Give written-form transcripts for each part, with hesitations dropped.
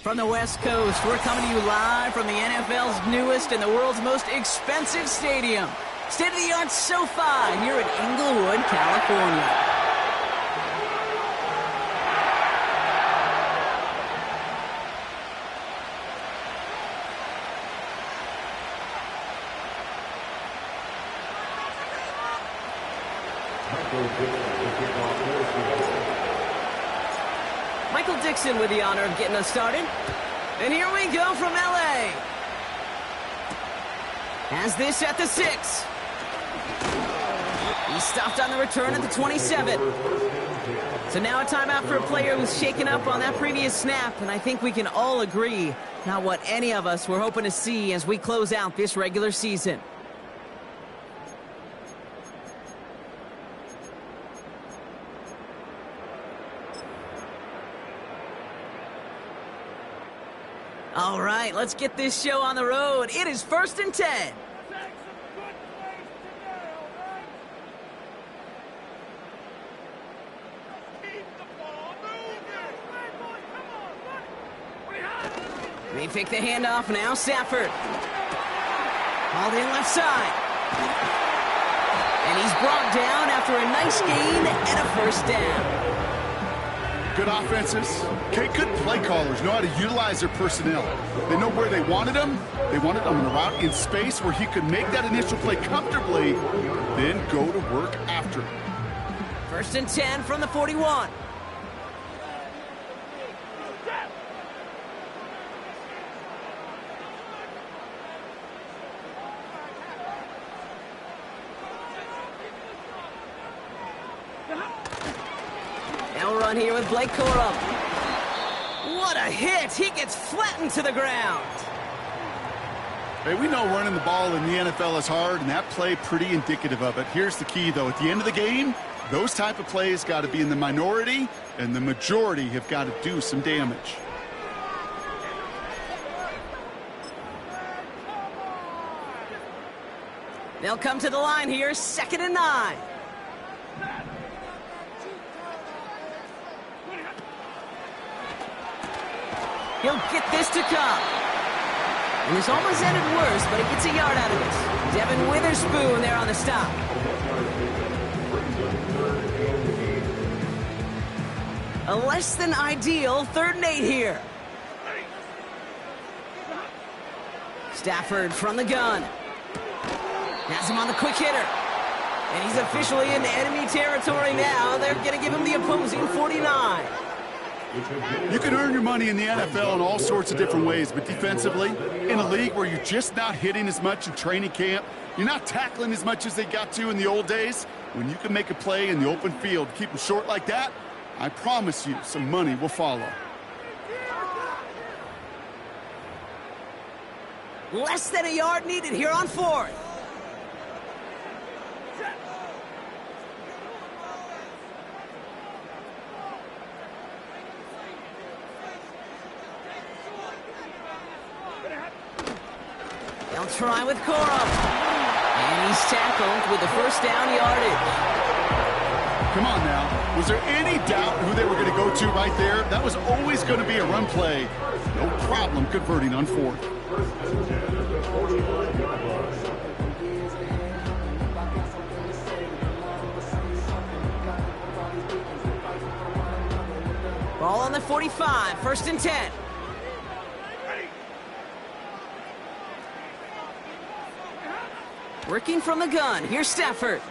From the West Coast, we're coming to you live from the NFL's newest and the world's most expensive stadium. State-of-the-art SoFi here in Inglewood, California. Michael Dixon with the honor of getting us started. And here we go from LA. Has this at the 6. He stopped on the return at the 27. So now a timeout for a player who's shaken up on that previous snap, and I think we can all agree, not what any of us were hoping to see as we close out this regular season. All right, let's get this show on the road. It is 1st and 10. They pick the handoff now. Stafford. Hauled in left side. And he's brought down after a nice gain and a 1st down. Good offenses. Okay, good play callers know how to utilize their personnel. They know where they wanted him. They wanted him on a route in space where he could make that initial play comfortably, then go to work after it. 1st and 10 from the 41. Now run here with Blake Corum. What a hit! He gets flattened to the ground. Hey, we know running the ball in the NFL is hard, and that play pretty indicative of it. Here's the key, though. At the end of the game, those type of plays got to be in the minority, and the majority have got to do some damage. They'll come to the line here, 2nd and 9. He'll get this to come. And this almost ended worse, but he gets a yard out of it. Devin Witherspoon there on the stop. A less than ideal 3rd and 8 here. Stafford from the gun. Has him on the quick hitter. And he's officially in enemy territory now. They're going to give him the opposing 49. You can earn your money in the NFL in all sorts of different ways, but defensively, in a league where you're just not hitting as much in training camp, you're not tackling as much as they got to in the old days, when you can make a play in the open field, keep them short like that, I promise you some money will follow. Less than a yard needed here on 4th. They'll try with Corum. And he's tackled with the 1st down yardage. Come on now. Was there any doubt who they were going to go to right there? That was always going to be a run play. No problem converting on 4th. Ball on the 45, 1st and 10. Working from the gun. Here's Stafford.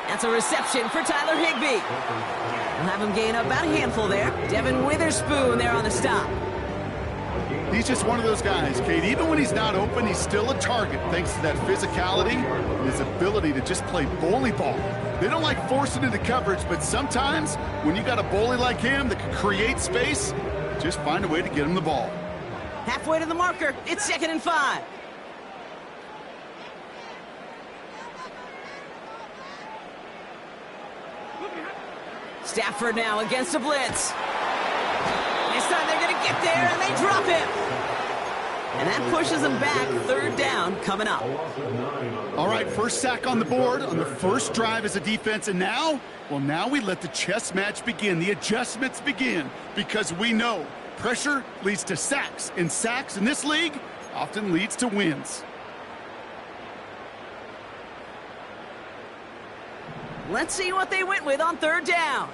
That's a reception for Tyler Higbee. We'll have him gain about a handful there. Devin Witherspoon there on the stop. He's just one of those guys, Kate. Even when he's not open, he's still a target thanks to that physicality and his ability to just play bully ball. They don't like forcing into coverage, but sometimes when you got a bully like him that can create space, just find a way to get him the ball. Halfway to the marker. It's 2nd and 5. Stafford now against a blitz. This time they're going to get there, and they drop him. And that pushes them back. Third down coming up. All right, first sack on the board on the first drive as a defense. And now, well, now we let the chess match begin. The adjustments begin because we know pressure leads to sacks. And sacks in this league often leads to wins. Let's see what they went with on third down.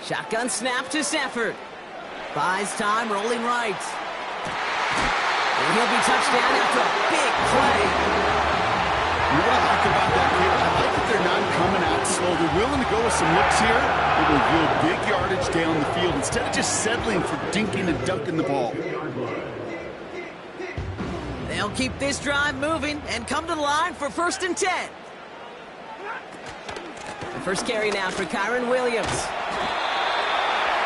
Shotgun snap to Stafford. Buys time, rolling right. And he'll be touchdown after a big play. You know what I like about that, kid? I like that they're not coming out slow. They're willing to go with some looks here. It will yield big yardage down the field instead of just settling for dinking and dunking the ball. They'll keep this drive moving and come to the line for 1st and 10. The first carry now for Kyron Williams.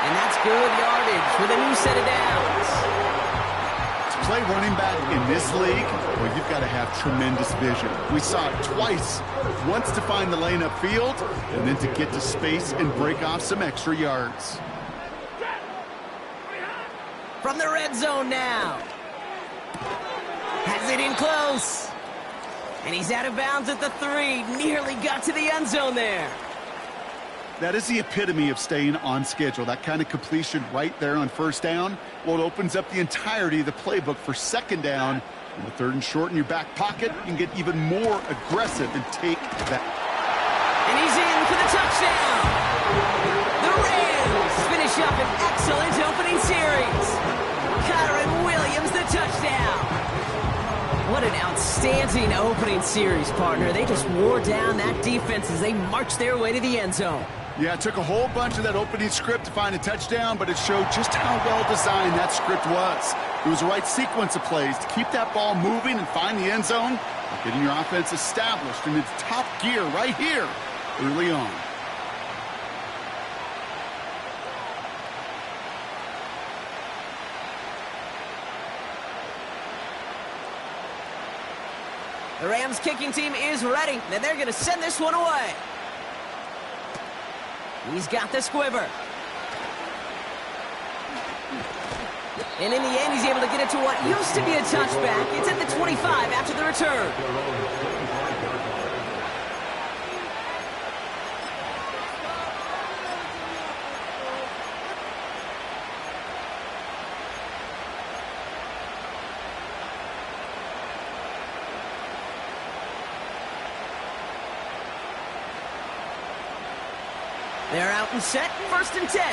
And that's good yardage with a new set of downs. To play running back in this league, well, you've got to have tremendous vision. We saw it twice. Once to find the lane upfield, and then to get to space and break off some extra yards. From the red zone now. Has it in close. And he's out of bounds at the 3. Nearly got to the end zone there. That is the epitome of staying on schedule. That kind of completion right there on first down. Well, it opens up the entirety of the playbook for second down. And with 3rd and short in your back pocket, you can get even more aggressive and take that. And he's in for the touchdown. The Rams finish up an excellent opening series. Kyron Williams, the touchdown. What an outstanding opening series, partner. They just wore down that defense as they marched their way to the end zone. Yeah, it took a whole bunch of that opening script to find a touchdown, but it showed just how well designed that script was. It was the right sequence of plays to keep that ball moving and find the end zone, getting your offense established in its top gear right here early on. The Rams kicking team is ready, and they're going to send this one away. He's got the squiver. And in the end, he's able to get it to what used to be a touchback. It's at the 25 after the return. They're out and set, 1st and 10.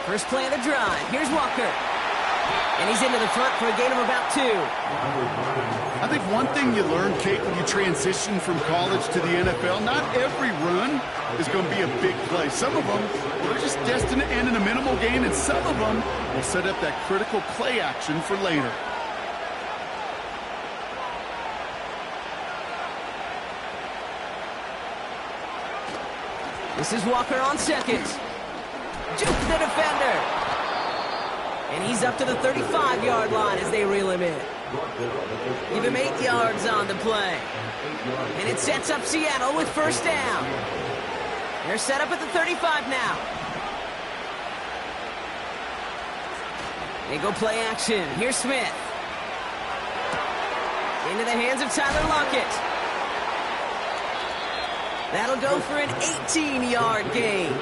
First play of the drive. Here's Walker. And he's into the front for a gain of about 2. I think one thing you learn, Kate, when you transition from college to the NFL, not every run is going to be a big play. Some of them, they're just destined to end in a minimal gain, and some of them will set up that critical play action for later. This is Walker on second. Juke the defender. And he's up to the 35-yard line as they reel him in. Give him 8 yards on the play. And it sets up Seattle with first down. They're set up at the 35 now. They go play action. Here's Smith. Into the hands of Tyler Lockett. That'll go for an 18-yard gain.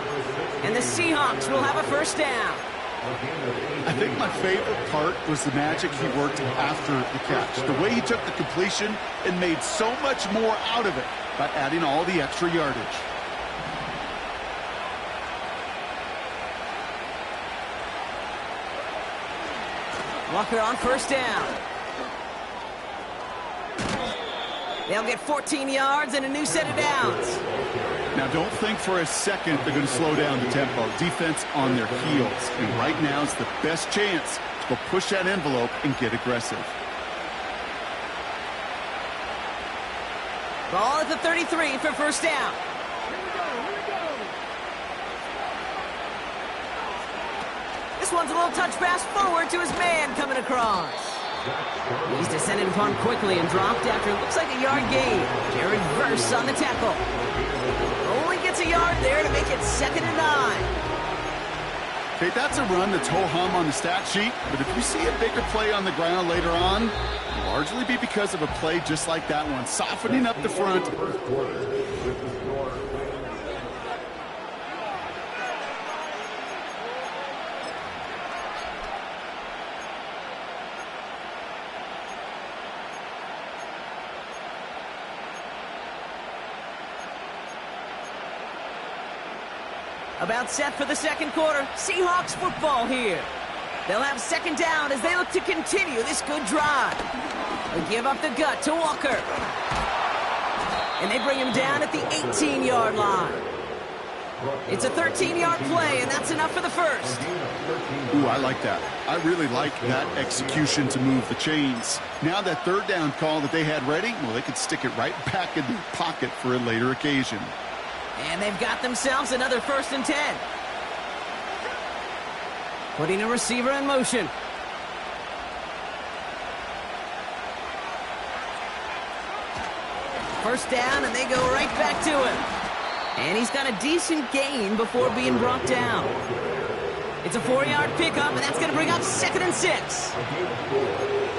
And the Seahawks will have a first down. I think my favorite part was the magic he worked after the catch. The way he took the completion and made so much more out of it by adding all the extra yardage. Walker on first down. They'll get 14 yards and a new set of downs. Now, don't think for a second they're going to slow down the tempo. Defense on their heels. And right now is the best chance to go push that envelope and get aggressive. Ball at the 33 for first down. This one's a little touch pass forward to his man coming across. He's descended upon quickly and dropped after it looks like a yard gain. Jared Verse on the tackle. Only gets a yard there to make it 2nd and 9. Okay, that's a run that's ho-hum on the stat sheet, but if you see a bigger play on the ground later on, it'll largely be because of a play just like that one, softening up the front. About set for the second quarter. Seahawks football here. They'll have 2nd down as they look to continue this good drive. They give up the gut to Walker. And they bring him down at the 18-yard line. It's a 13-yard play, and that's enough for the first. Ooh, I like that. I really like that execution to move the chains. Now that 3rd down call that they had ready, well, they could stick it right back in their pocket for a later occasion. And they've got themselves another 1st and 10. Putting a receiver in motion. First down, and they go right back to him. And he's got a decent gain before being brought down. It's a 4-yard pickup, and that's going to bring up 2nd and 6.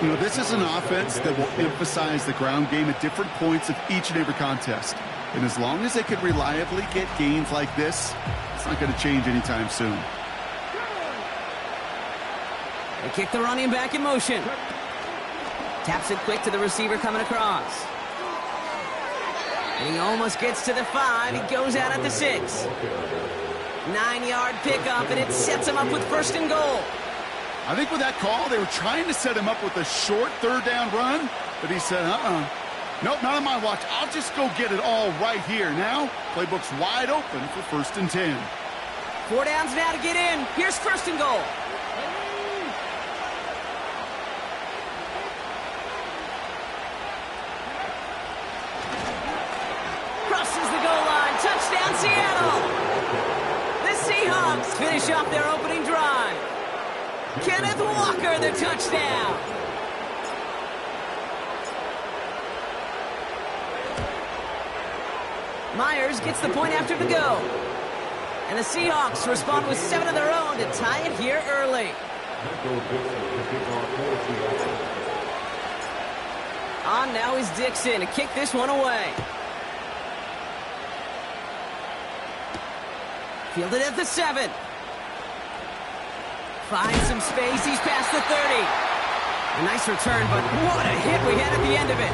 You know, this is an offense that will emphasize the ground game at different points of each and every contest. And as long as they can reliably get gains like this, it's not going to change anytime soon. They kick the running back in motion. Taps it quick to the receiver coming across. And he almost gets to the 5. He goes out at the 6. 9-yard pickup, and it sets him up with 1st and goal. I think with that call, they were trying to set him up with a short 3rd down run, but he said, nope, not on my watch. I'll just go get it all right here. Now, playbook's wide open for 1st and 10. 4 downs now to get in. Here's 1st and goal. Crosses the goal line. Touchdown, Seattle. The Seahawks finish off their opening drive. Kenneth Walker, the touchdown. Myers gets the point after the go. And the Seahawks respond with 7 of their own to tie it here early. On now is Dixon to kick this one away. Fielded at the 7. Finds some space. He's past the 30. A nice return, but what a hit we had at the end of it.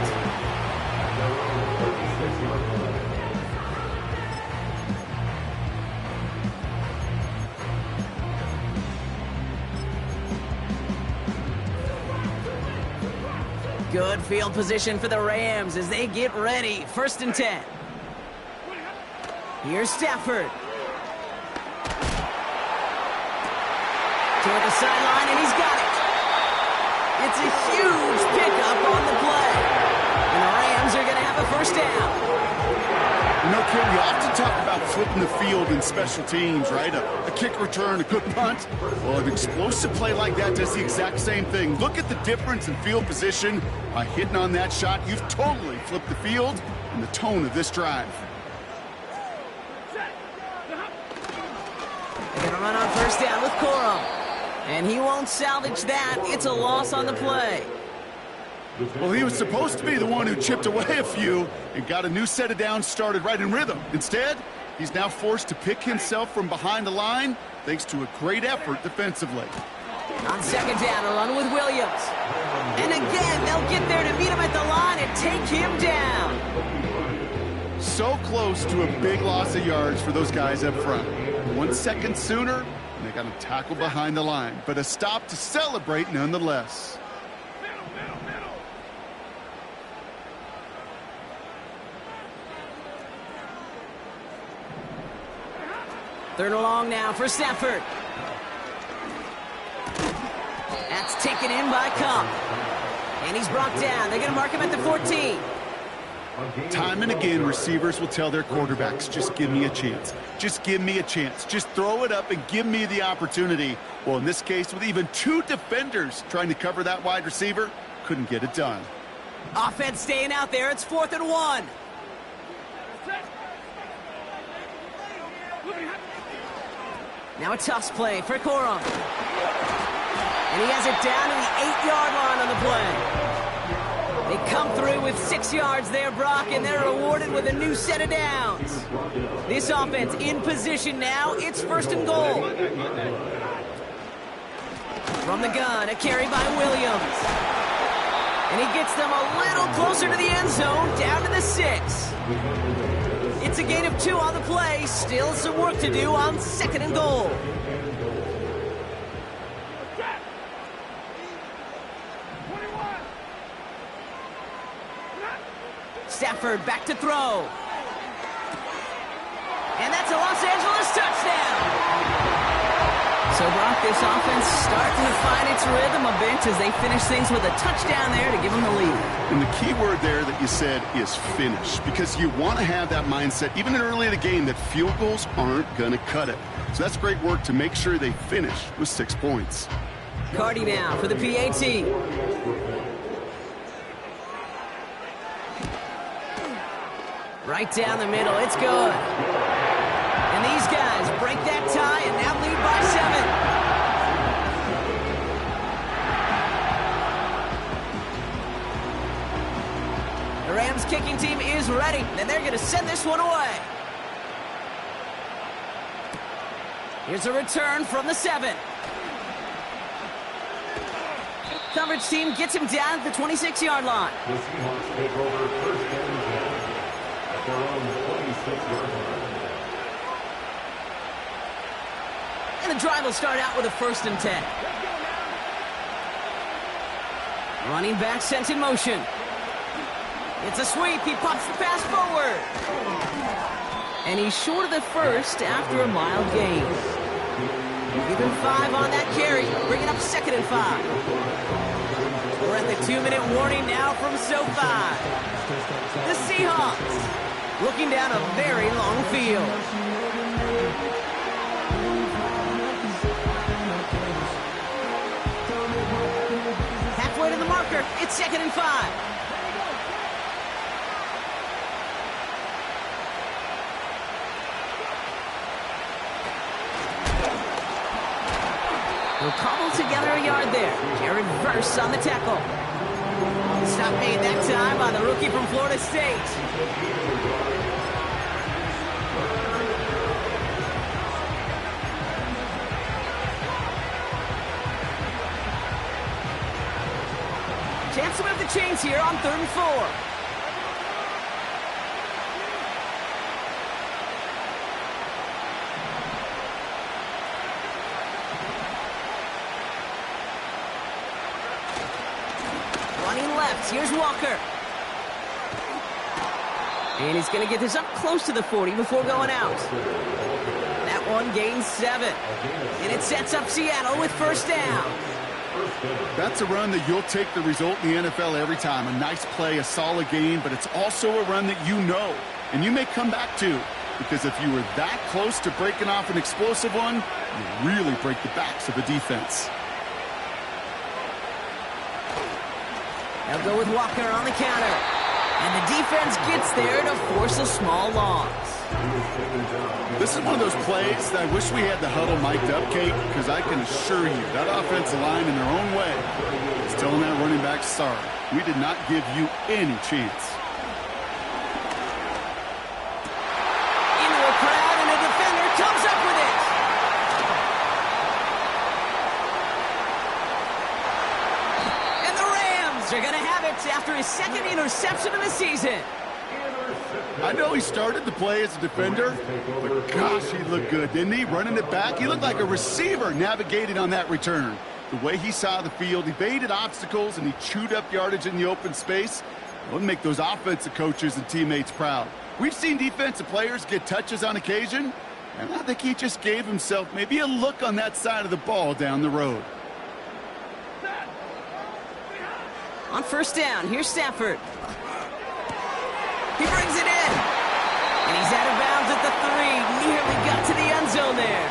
Good field position for the Rams as they get ready. 1st and 10. Here's Stafford. Toward the sideline, and he's got it. It's a huge pickup on the play. And the Rams are going to have a 1st down. You know, Ken, we often talk about flipping the field in special teams, right? A kick return, a good punt. Well, an explosive play like that does the exact same thing. Look at the difference in field position. By hitting on that shot, you've totally flipped the field and the tone of this drive. They're going to run on 1st down with Corum. And he won't salvage that. It's a loss on the play. Well, he was supposed to be the one who chipped away a few and got a new set of downs started right in rhythm. Instead, he's now forced to pick himself from behind the line thanks to a great effort defensively. On 2nd down, a run with Williams. And again, they'll get there to meet him at the line and take him down. So close to a big loss of yards for those guys up front. 1 second sooner, and they got him tackled behind the line. But a stop to celebrate nonetheless. Third and long now for Stafford. That's taken in by Cup. And he's brought down. They're going to mark him at the 14. Time and again, receivers will tell their quarterbacks, just give me a chance. Just give me a chance. Just throw it up and give me the opportunity. Well, in this case, with even 2 defenders trying to cover that wide receiver, couldn't get it done. Offense staying out there. It's 4th and 1. Now a toss play for Corum. And he has it down to the 8-yard line on the play. They come through with 6 yards there, Brock, and they're rewarded with a new set of downs. This offense in position now. It's 1st and goal. From the gun, a carry by Williams. And he gets them a little closer to the end zone, down to the 6. It's a gain of 2 on the play. Still some work to do on 2nd and goal. Stafford back to throw. And that's a Los Angeles touchdown. So, Brock, this offense starting to find its rhythm a bit as they finish things with a touchdown there to give them the lead. And the key word there that you said is finish, because you want to have that mindset, even early in the game, that field goals aren't going to cut it. So that's great work to make sure they finish with 6 points. Cardi now for the PAT. Right down the middle, it's good. And these guys break that tie and now lead by 7. The Rams kicking team is ready, and they're going to send this one away. Here's a return from the 7. Coverage team gets him down at the 26-yard line. The Seahawks take over 1st and 10 at their own 26-yard line. And the drive will start out with a 1st and 10. Running back sent in motion. It's a sweep. He pops the pass forward. And he's short of the 1st after a mild gain. Give him 5 on that carry. Bringing up 2nd and 5. We're at the 2-minute warning now from SoFi. The Seahawks looking down a very long field. Halfway to the marker. It's 2nd and 5. They'll cobble together a yard there. Jared Verse on the tackle. Stop made that time by the rookie from Florida State. Chance to move the chains here on 3rd and 4. Here's Walker. And he's going to get this up close to the 40 before going out. That one gains 7. And it sets up Seattle with 1st down. That's a run that you'll take the result in the NFL every time. A nice play, a solid game, but it's also a run that you know and you may come back to, because if you were that close to breaking off an explosive one, you really break the backs of the defense. They'll go with Walker on the counter. And the defense gets there to force a small loss. This is one of those plays that I wish we had the huddle mic'd up, Kate, because I can assure you that offensive line in their own way is telling that running back, sorry, we did not give you any chance. Into a crowd, and a defender comes up with it. And the Rams are going to have it after his 2nd interception of the season. I know he started the play as a defender, but gosh, he looked good, didn't he? Running it back, he looked like a receiver navigating on that return. The way he saw the field, he baited obstacles, and he chewed up yardage in the open space. It would make those offensive coaches and teammates proud. We've seen defensive players get touches on occasion, and I think he just gave himself maybe a look on that side of the ball down the road. On 1st down, here's Stafford. He brings it in. And he's out of bounds at the 3. Nearly got to the end zone there.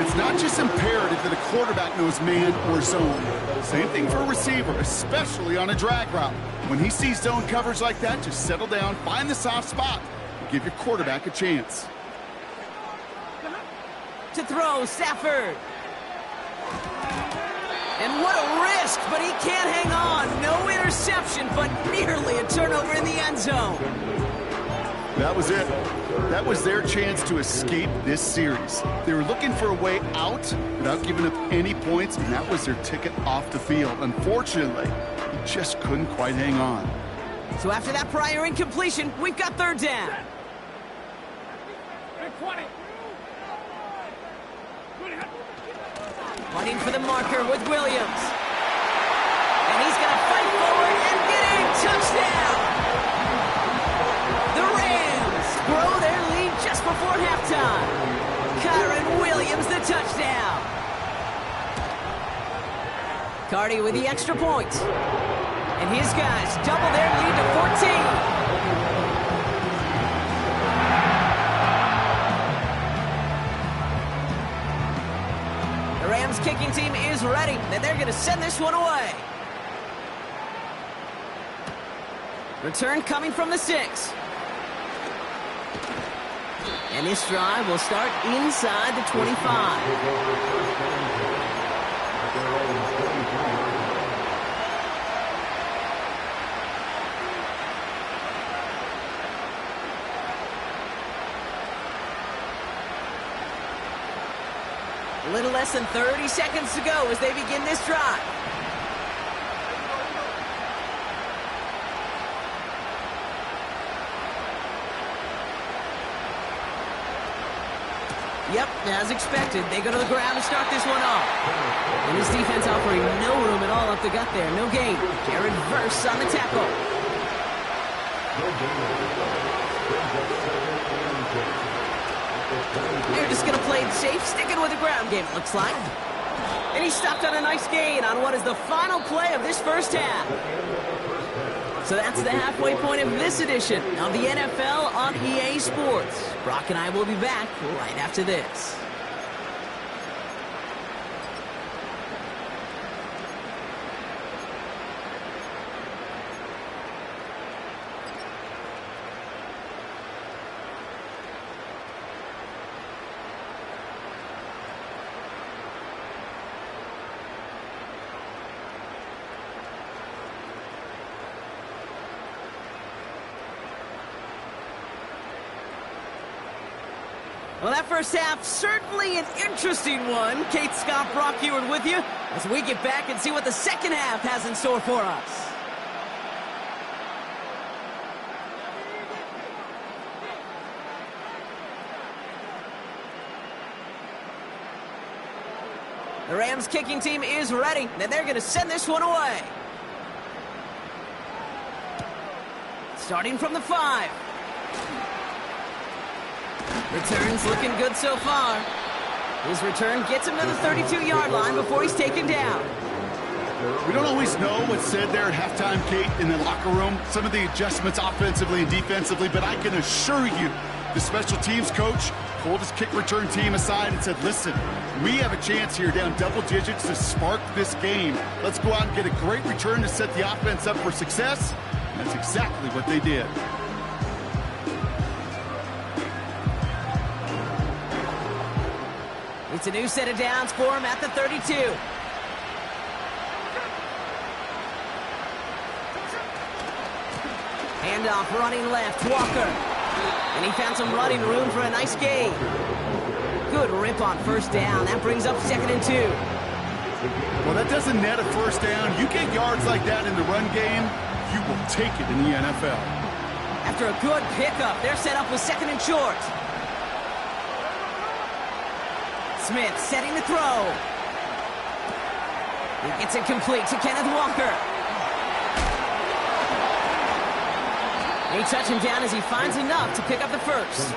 It's not just imperative that a quarterback knows man or zone. Same thing for a receiver, especially on a drag route. When he sees zone coverage like that, just settle down, find the soft spot, and give your quarterback a chance. to throw. Stafford. And what a risk, but he can't hang on. No interception, but nearly a turnover in the end zone. That was it. That was their chance to escape this series. They were looking for a way out without giving up any points, and that was their ticket off the field. Unfortunately, he just couldn't quite hang on. So after that prior incompletion, we've got third down. Running for the marker with Williams. And he's going to fight forward and get in. Touchdown! The Rams grow their lead just before halftime. Kyron Williams, the touchdown. Cardi with the extra point. And his guys double their lead to 14. The Rams kicking team is ready, and they're going to send this one away. Return coming from the 6. And this drive will start inside the 25. A little less than 30 seconds to go as they begin this drive. Yep, as expected, they go to the ground to start this one off. And his defense offering no room at all up the gut there. No gain. Jared Verse on the tackle. They're just going to play it safe, sticking with the ground game, it looks like. And he stopped on a nice gain on what is the final play of this first half. So that's the halfway point of this edition of the NFL on EA Sports. Brock and I will be back right after this. Well, that first half, certainly an interesting one. Kate, Scott, Brock Ewart with you as we get back and see what the second half has in store for us. The Rams kicking team is ready, and they're going to send this one away. Starting from the 5. Returns looking good so far. His return gets him to the 32-yard line before he's taken down. We don't always know what's said there at halftime, Kate, in the locker room. Some of the adjustments offensively and defensively, but I can assure you the special teams coach pulled his kick return team aside and said, listen, we have a chance here down double digits to spark this game. Let's go out and get a great return to set the offense up for success. And that's exactly what they did. It's a new set of downs for him at the 32. Handoff running left, Walker. And he found some running room for a nice gain. Good rip on first down. That brings up 2nd and 2. Well, that doesn't net a first down. You get yards like that in the run game, you will take it in the NFL. After a good pickup, they're set up with 2nd and short. Smith setting the throw. He gets it complete to Kenneth Walker. They touch him down as he finds enough to pick up the first.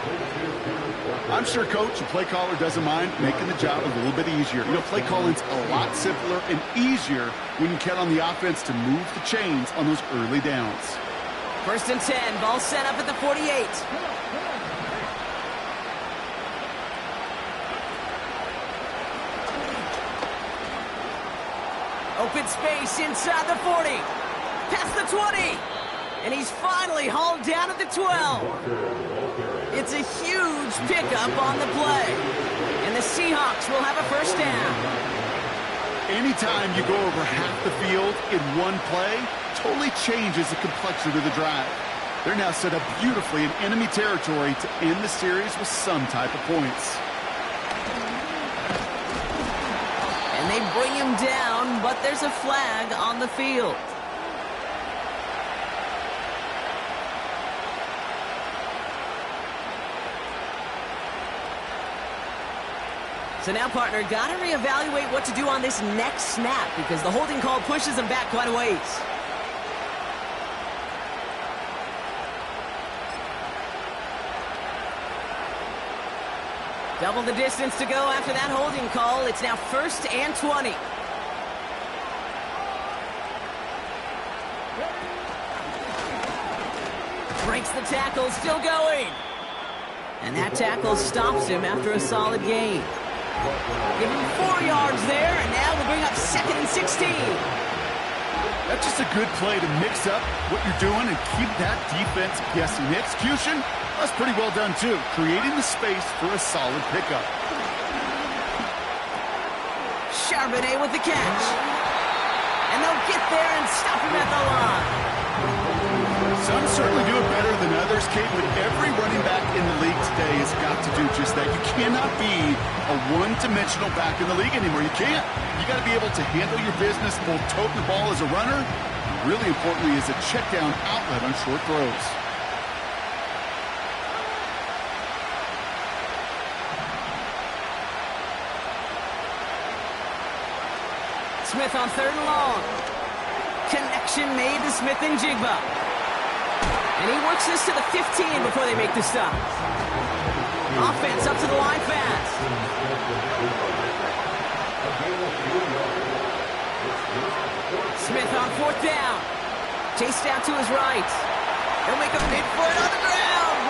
I'm sure coach and play caller doesn't mind making the job a little bit easier. You know, play calling's a lot simpler and easier when you count on the offense to move the chains on those early downs. 1st and 10, ball set up at the 48. Open space inside the 40. Past the 20. And he's finally hauled down at the 12. It's a huge pickup on the play. And the Seahawks will have a first down. Anytime you go over half the field in one play, totally changes the complexion of the drive. They're now set up beautifully in enemy territory to end the series with some type of points. And they bring him down, but there's a flag on the field. So now, partner, got to reevaluate what to do on this next snap because the holding call pushes him back quite a ways. Double the distance to go after that holding call. It's now 1st and 20. Breaks the tackle, still going. And that tackle stops him after a solid gain. Give him 4 yards there, and now we'll bring up 2nd and 16. That's just a good play to mix up what you're doing and keep that defense guessing. The execution, that's pretty well done too, creating the space for a solid pickup. Charbonnet with the catch. And they'll get there and stop him at the line. Some certainly do it better than others, Kate, but every running back in the league today has got to do just that. You cannot be a one-dimensional back in the league anymore. You can't. You got to be able to handle your business, both toting the ball as a runner, and really importantly as a check-down outlet on short throws. Smith on 3rd and long. Connection made to Smith and Jigba. And he works this to the 15 before they make the stop. Offense up to the line fast. Smith on 4th down. Chased out to his right. He'll make a bid for it on the ground.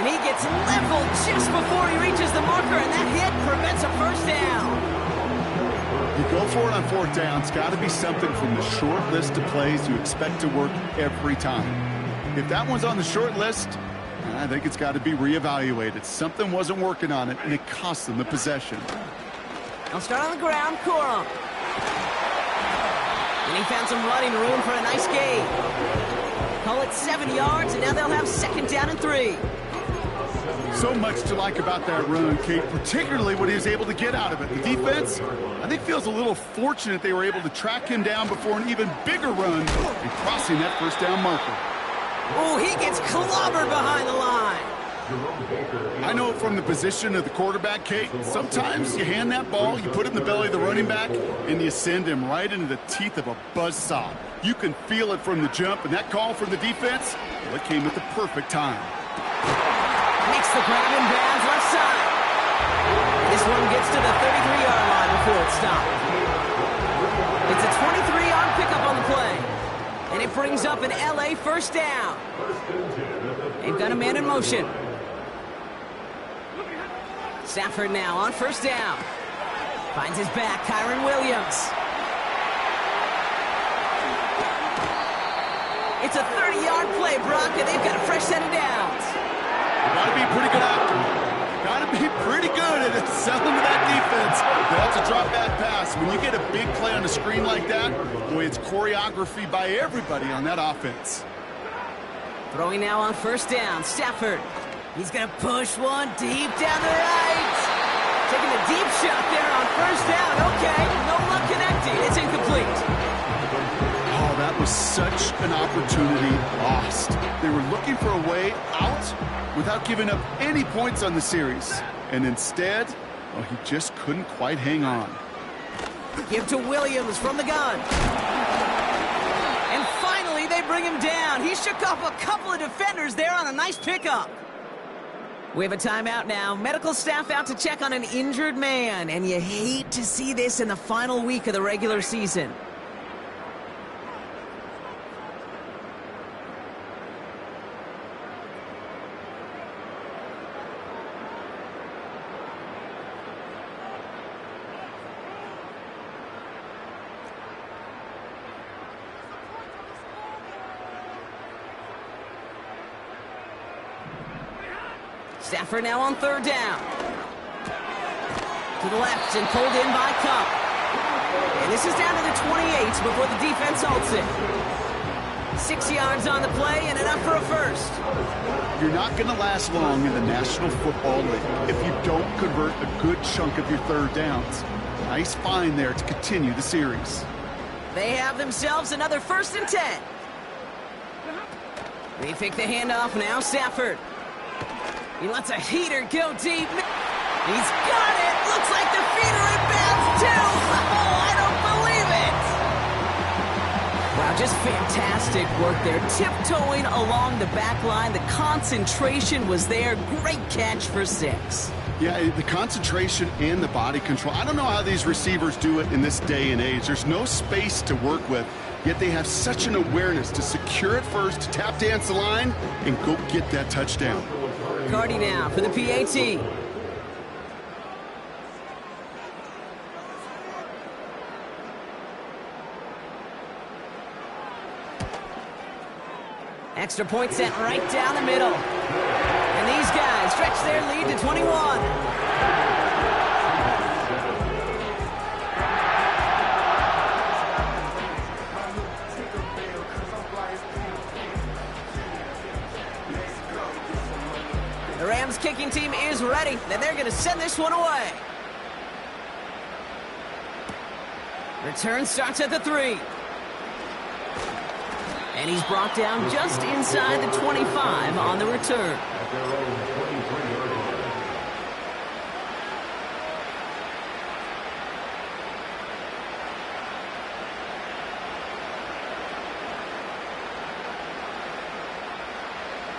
And he gets leveled just before he reaches the marker, and that hit prevents a first down. You go for it on 4th down. It's got to be something from the short list of plays you expect to work every time. If that one's on the short list, I think it's got to be reevaluated. Something wasn't working on it, and it cost them the possession. They'll start on the ground, Corum. And he found some running room for a nice gain. Call it 7 yards, and now they'll have 2nd down and 3. So much to like about that run, Kate, particularly what he was able to get out of it. The defense, I think, feels a little fortunate they were able to track him down before an even bigger run and crossing that 1st down marker. Oh, he gets clobbered behind the line. I know from the position of the quarterback, Kate, sometimes you hand that ball, you put it in the belly of the running back, and you send him right into the teeth of a buzzsaw. You can feel it from the jump, and that call from the defense, well, it came at the perfect time. Makes the grab in bounds left side. This one gets to the 33-yard line before it's stopped. It's a 23-yard pickup on the play. And it brings up an LA 1st down. They've got a man in motion. Stafford now on 1st down. Finds his back, Kyron Williams. It's a 30-yard play, Brock, and they've got a fresh set of downs. Got to be pretty good actor. Got to be pretty good at selling to that defense. That's a drop back pass. When you get a big play on a screen like that, boy, it's choreography by everybody on that offense. Throwing now on 1st down, Stafford. He's going to push one deep down the right. Taking a deep shot there on 1st down. Okay, no luck connecting. It's incomplete. Oh, that was such an opportunity lost. They were looking for a way out without giving up any points on the series. And instead, well, he just couldn't quite hang on. Give to Williams from the gun. And finally, they bring him down. He shook off a couple of defenders there on a nice pickup. We have a timeout now. Medical staff out to check on an injured man. And you hate to see this in the final week of the regular season. Stafford now on 3rd down. To the left and pulled in by Cup. And this is down to the 28 before the defense halts it. 6 yards on the play and enough for a first. You're not going to last long in the National Football League if you don't convert a good chunk of your third downs. Nice find there to continue the series. They have themselves another 1st and 10. They take the handoff now, Stafford. He lets a heater go deep. He's got it. Looks like the feeder in bounds, too. Oh, I don't believe it. Wow, just fantastic work there. Tiptoeing along the back line. The concentration was there. Great catch for 6. Yeah, the concentration and the body control. I don't know how these receivers do it in this day and age. There's no space to work with, yet they have such an awareness to secure it first, to tap dance the line, and go get that touchdown. Cardi now for the PAT. Extra point sent right down the middle. And these guys stretch their lead to 21. The Rams kicking team is ready, and they're going to send this one away. Return starts at the 3. And he's brought down just inside the 25 on the return.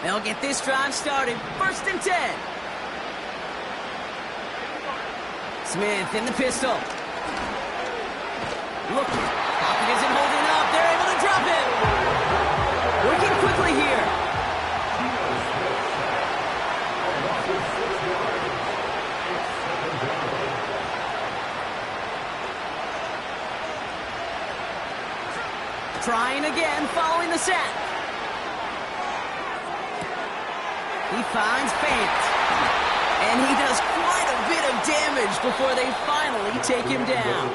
They'll get this drive started. 1st and 10. Smith in the pistol. Look, Hopkins isn't holding up. They're able to drop it. Working quickly here. Trying again, following the sack. He finds Fant. And he does quite a bit of damage before they finally take him down.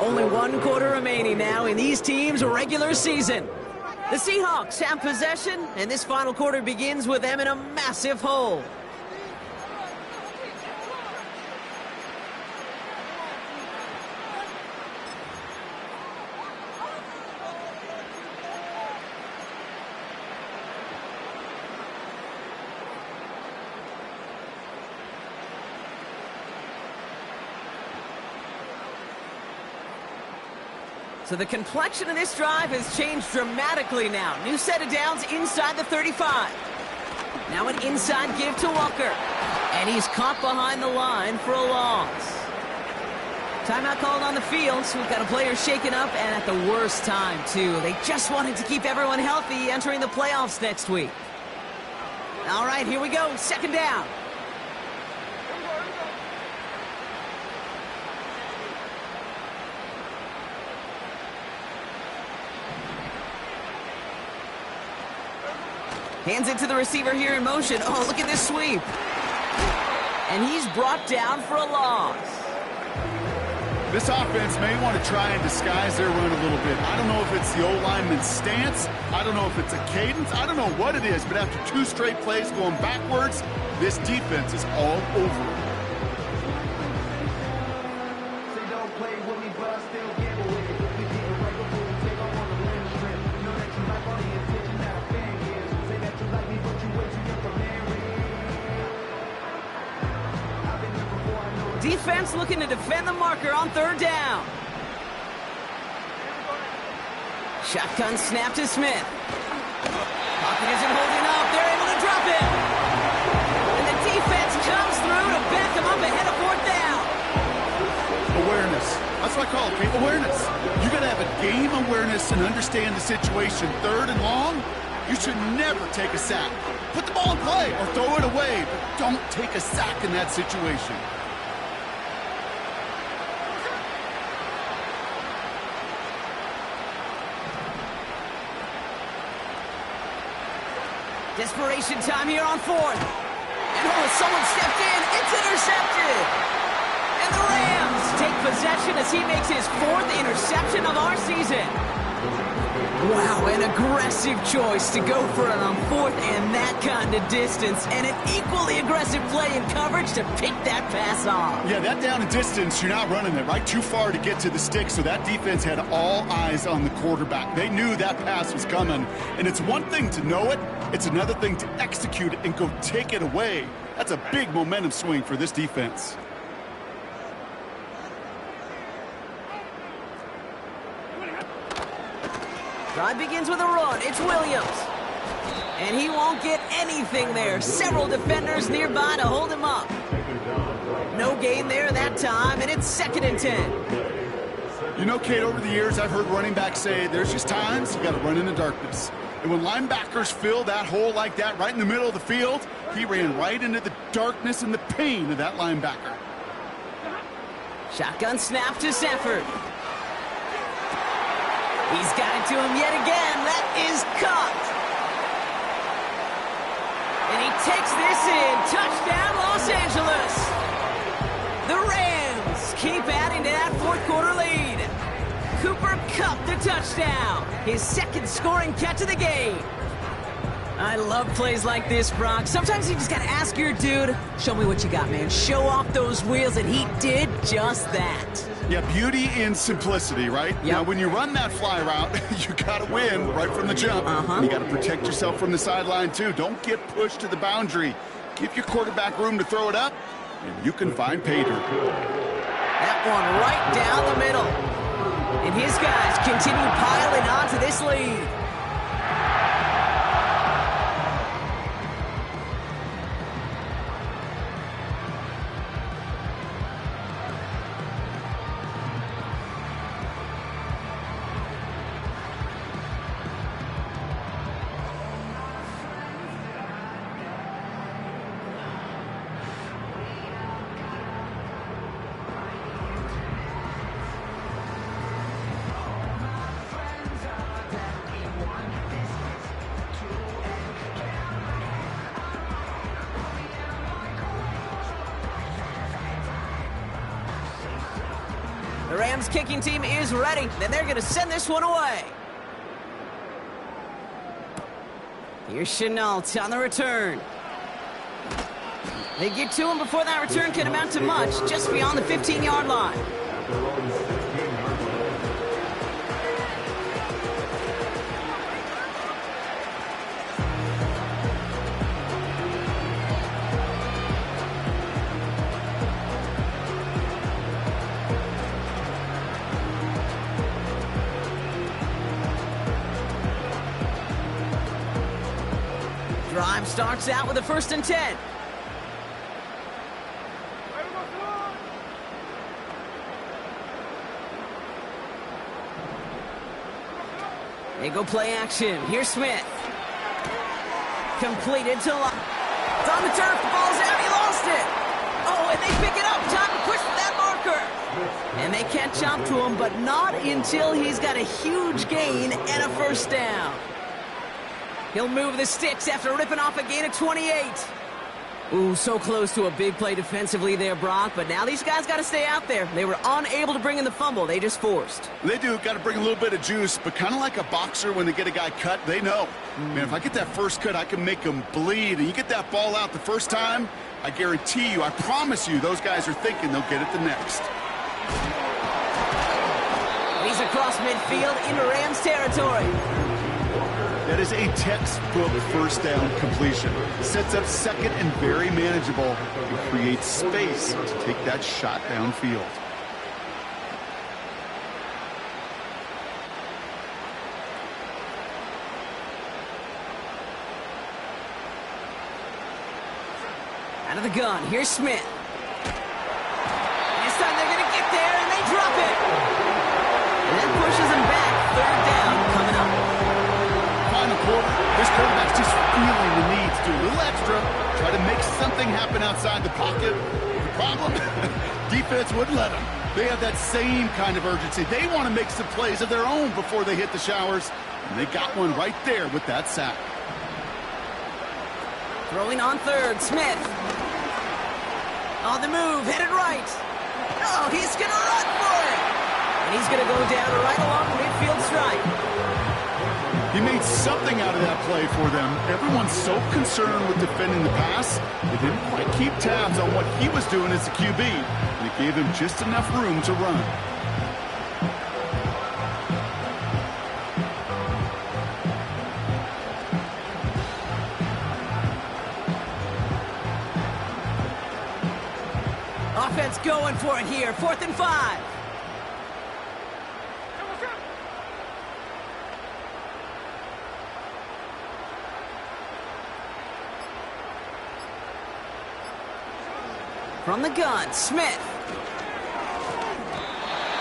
Only 1 quarter remaining now in these teams' regular season. The Seahawks have possession, and this final quarter begins with them in a massive hole. So the complexion of this drive has changed dramatically now. New set of downs inside the 35. Now an inside give to Walker. And he's caught behind the line for a loss. Timeout called on the field, so we've got a player shaken up and at the worst time, too. They just wanted to keep everyone healthy entering the playoffs next week. All right, here we go. 2nd down. Hands it to the receiver here in motion. Oh, look at this sweep. And he's brought down for a loss. This offense may want to try and disguise their run a little bit. I don't know if it's the O-lineman's stance. I don't know if it's a cadence. I don't know what it is, but after 2 straight plays going backwards, this defense is all over it. Defense looking to defend the marker on 3rd down. Shotgun snap to Smith. Pocket isn't holding up. They're able to drop it. And the defense comes through to back them up ahead of 4th down. Awareness. That's what I call it, awareness. You got to have a game awareness and understand the situation. 3rd and long, you should never take a sack. Put the ball in play or throw it away, but don't take a sack in that situation. Desperation time here on 4th. And oh, someone stepped in. It's intercepted. as he makes his 4th interception of our season. Wow, an aggressive choice to go for it on 4th and that kind of distance, and an equally aggressive play in coverage to pick that pass off. Yeah, that down and distance, you're not running it, right? Too far to get to the stick, so that defense had all eyes on the quarterback. They knew that pass was coming, and it's one thing to know it, it's another thing to execute it and go take it away. That's a big momentum swing for this defense. Drive begins with a run. It's Williams. And he won't get anything there. Several defenders nearby to hold him up. No gain there that time, and it's 2nd and 10. You know, Kate, over the years, I've heard running backs say there's just times you got to run in the darkness. And when linebackers fill that hole like that right in the middle of the field, he ran right into the darkness and the pain of that linebacker. Shotgun snap to Sanford. He's got it to him yet again. That is caught. And he takes this in. Touchdown, Los Angeles. The Rams keep adding to that 4th quarter lead. Cooper Kupp the touchdown. His 2nd scoring catch of the game. I love plays like this, Brock. Sometimes you just got to ask your dude, show me what you got, man. Show off those wheels, and he did just that. Yeah, beauty in simplicity, right? Yep. Now, when you run that fly route, you got to win right from the jump. You got to protect yourself from the sideline, too. Don't get pushed to the boundary. Give your quarterback room to throw it up, and you can find pay dirt. That one right down the middle. And his guys continue piling on to this lead. The Rams kicking team is ready, and they're going to send this one away. Here's Chenault on the return. They get to him before that return can amount to much, just beyond the 15-yard line. Drive starts out with a 1st and 10. They go play action. Here's Smith. Completed to it's on the turf. The ball's out. He lost it. Oh, and they pick it up. Time to push for that marker. And they catch up to him, but not until he's got a huge gain and a 1st down. He'll move the sticks after ripping off a gain of 28. Ooh, so close to a big play defensively there, Brock. But now these guys got to stay out there. They were unable to bring in the fumble. They just forced. They do. Got to bring a little bit of juice, but kind of like a boxer when they get a guy cut, they know. Man, if I get that first cut, I can make them bleed. And you get that ball out the first time, I guarantee you, I promise you, those guys are thinking they'll get it the next. He's across midfield into Rams territory. That is a textbook 1st down completion. Sets up 2nd and very manageable. It creates space to take that shot downfield. Out of the gun, here's Smith. This time they're going to get there, and they drop it. And that pushes them back. 3rd down coming up. Final quarter, this quarterback's just feeling the need to do a little extra, try to make something happen outside the pocket. The problem? Defense wouldn't let them. They have that same kind of urgency. They want to make some plays of their own before they hit the showers, and they got one right there with that sack. Throwing on 3rd, Smith. On the move, headed right. Oh, he's going to run for it. And he's going to go down right along the midfield stripe. He made something out of that play for them. Everyone's so concerned with defending the pass, they didn't quite keep tabs on what he was doing as a QB. And it gave him just enough room to run. Offense going for it here. 4th and 5. From the gun, Smith.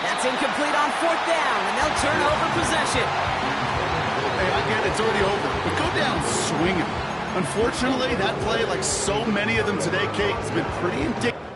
That's incomplete on 4th down, and they'll turn over possession. Hey, I get it's already over, but go down swinging. Unfortunately, that play, like so many of them today, Kate, has been pretty indicative.